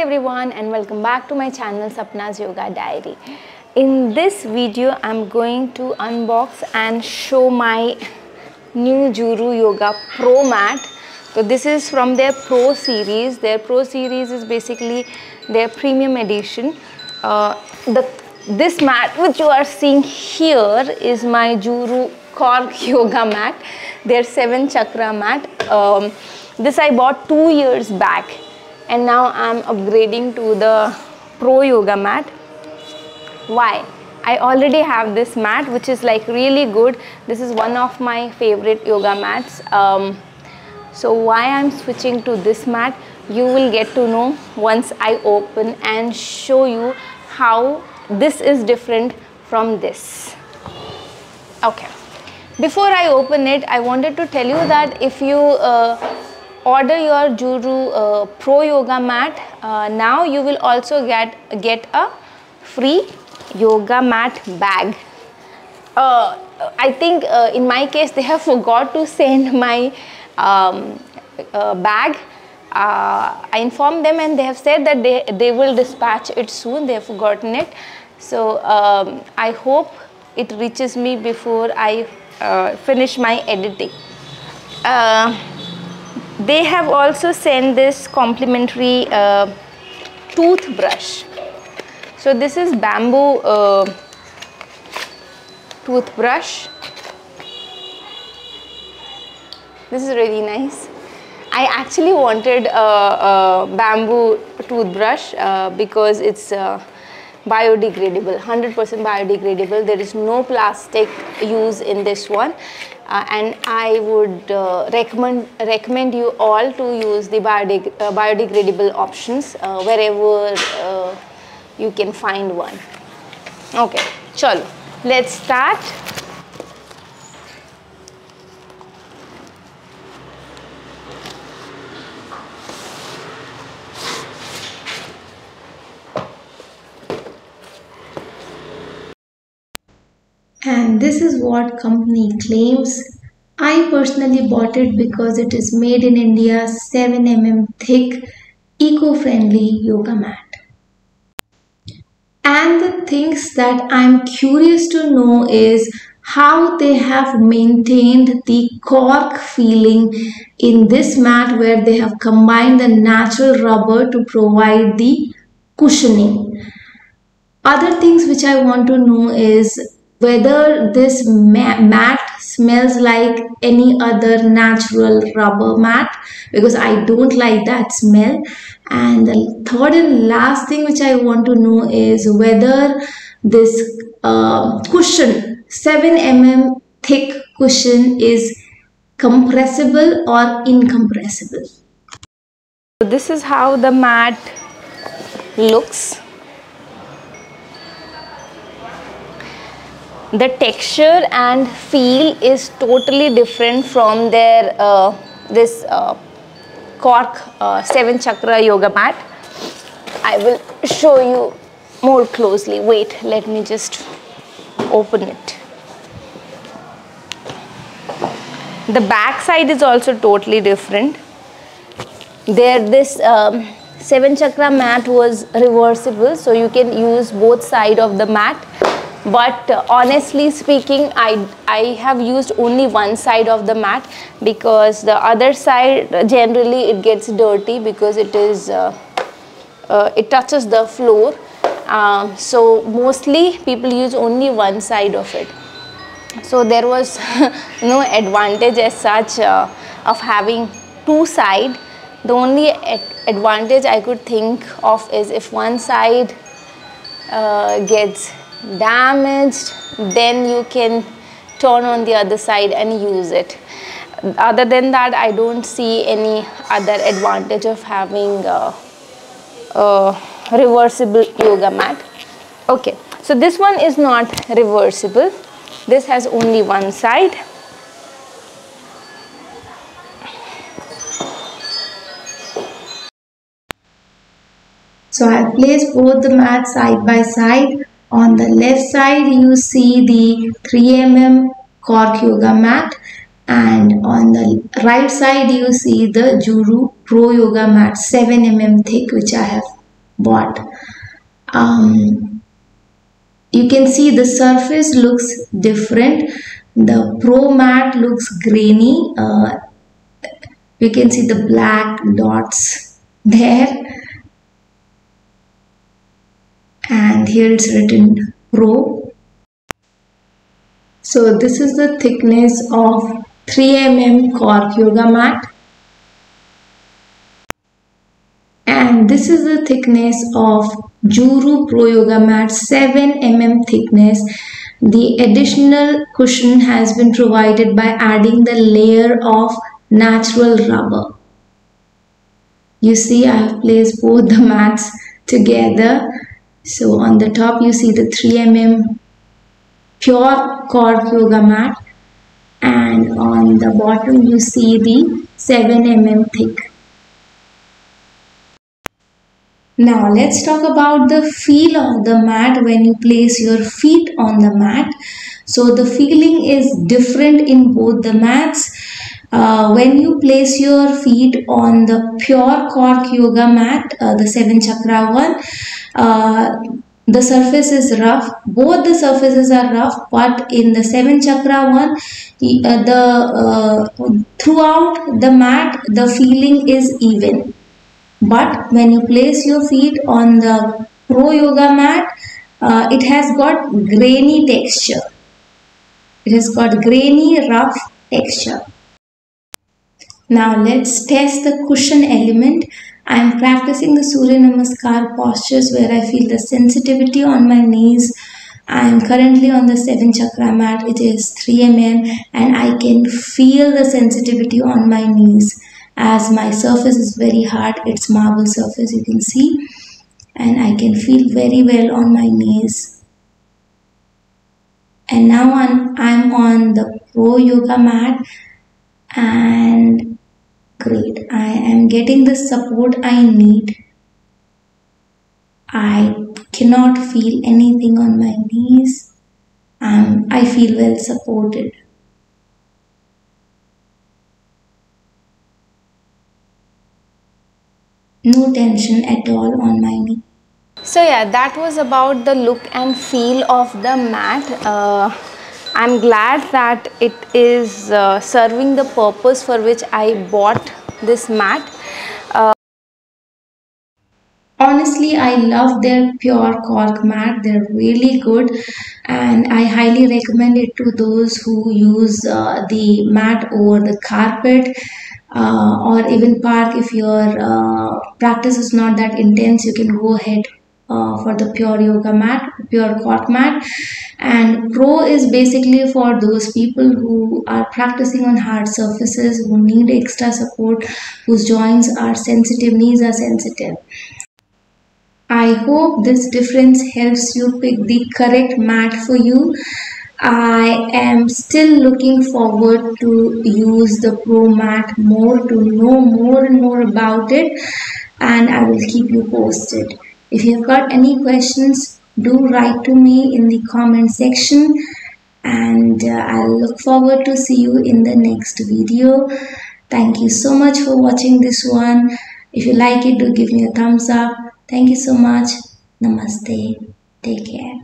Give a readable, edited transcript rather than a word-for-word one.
everyone and welcome back to my channel Sapna's Yoga Diary. In this video I'm going to unbox and show my new Juru Yoga Pro mat. So this is from their Pro series. Their Pro series is basically their premium edition. This mat which you are seeing here is my Juru Cork Yoga mat, their 7 chakra mat. This I bought 2 years back and now I'm upgrading to the Pro Yoga mat. Why? I already have this mat which is like really good. This is one of my favorite yoga mats. So why I'm switching to this mat, you will get to know once I open and show you how this is different from this. Okay. Before I open it, I wanted to tell you that if you order your Juru Pro Yoga mat, now you will also get a free yoga mat bag. I think in my case they have forgot to send my bag. I informed them and they have said that they will dispatch it soon. They have forgotten it. So I hope it reaches me before I finish my editing. They have also sent this complimentary toothbrush. So this is bamboo toothbrush. This is really nice. I actually wanted a bamboo toothbrush because it's biodegradable, 100% biodegradable. There is no plastic use in this one. And I would recommend you all to use the biodegradable options wherever you can find one. Okay, chalo, let's start. And this is what company claims. I personally bought it because it is made in India, 7 mm thick, eco-friendly yoga mat. And the things that I'm curious to know is how they have maintained the cork feeling in this mat, where they have combined the natural rubber to provide the cushioning. Other things which I want to know is whether this mat smells like any other natural rubber mat, because I don't like that smell. And the third and last thing which I want to know is whether this cushion, 7 mm thick cushion, is compressible or incompressible. So this is how the mat looks. The texture and feel is totally different from their this Cork 7 chakra yoga mat. I will show you more closely. Wait, let me just open it. The back side is also totally different. This 7 chakra mat was reversible, so you can use both sides of the mat. But honestly speaking, I have used only one side of the mat because the other side generally it gets dirty because it is it touches the floor. So mostly people use only one side of it. So there was no advantage as such of having two sides. The only advantage I could think of is if one side gets damaged, then you can turn on the other side and use it. Other than that, I don't see any other advantage of having a reversible yoga mat. Okay, so this one is not reversible. This has only one side. So I have placed both the mats side by side. On the left side you see the 3 mm Cork yoga mat, and on the right side you see the Juru Pro yoga mat 7 mm thick, which I have but you can see the surface looks different. The Pro mat looks grainy. You can see the black dots there, and here it's written Pro. So this is the thickness of 3 mm cork yoga mat, and this is the thickness of Juru Pro Yoga mat, 7 mm thickness. The additional cushion has been provided by adding the layer of natural rubber. You see, I have placed both the mats together. So on the top you see the 3 mm pure cork yoga mat, and on the bottom you see the 7 mm thick. Now let's talk about the feel of the mat when you place your feet on the mat. So the feeling is different in both the mats. When you place your feet on the pure cork yoga mat, the 7 chakra one, the surface is rough. Both the surfaces are rough, but in the 7 chakra one, throughout the mat, the feeling is even. But when you place your feet on the Pro Yoga mat, it has got grainy texture. It has got grainy, rough texture. Now let's test the cushion element. I am practicing the Surya Namaskar postures where I feel the sensitivity on my knees. I am currently on the 7 chakra mat. It is 3 mm and I can feel the sensitivity on my knees, as my surface is very hard. It's marble surface, you can see, and I can feel very well on my knees. And now I'm on the Pro Yoga mat, and great, I am getting the support I need. I cannot feel anything on my knees. I feel well supported. No tension at all on my knee. So yeah, that was about the look and feel of the mat. I'm glad that it is serving the purpose for which I bought this mat. Honestly, I love their pure cork mat. They're really good, and I highly recommend it to those who use the mat over the carpet, or even park. If your practice is not that intense, you can go ahead for the pure yoga mat, pure cork mat. And Pro is basically for those people who are practicing on hard surfaces, who need extra support, whose joints are sensitive, knees are sensitive. I hope this difference helps you pick the correct mat for you. I am still looking forward to use the Pro mat more, to know more and more about it, and I will keep you posted. If you've got any questions, do write to me in the comment section, and I'll look forward to see you in the next video. Thank you so much for watching this one. If you like it, do give me a thumbs up. Thank you so much. Namaste. Take care.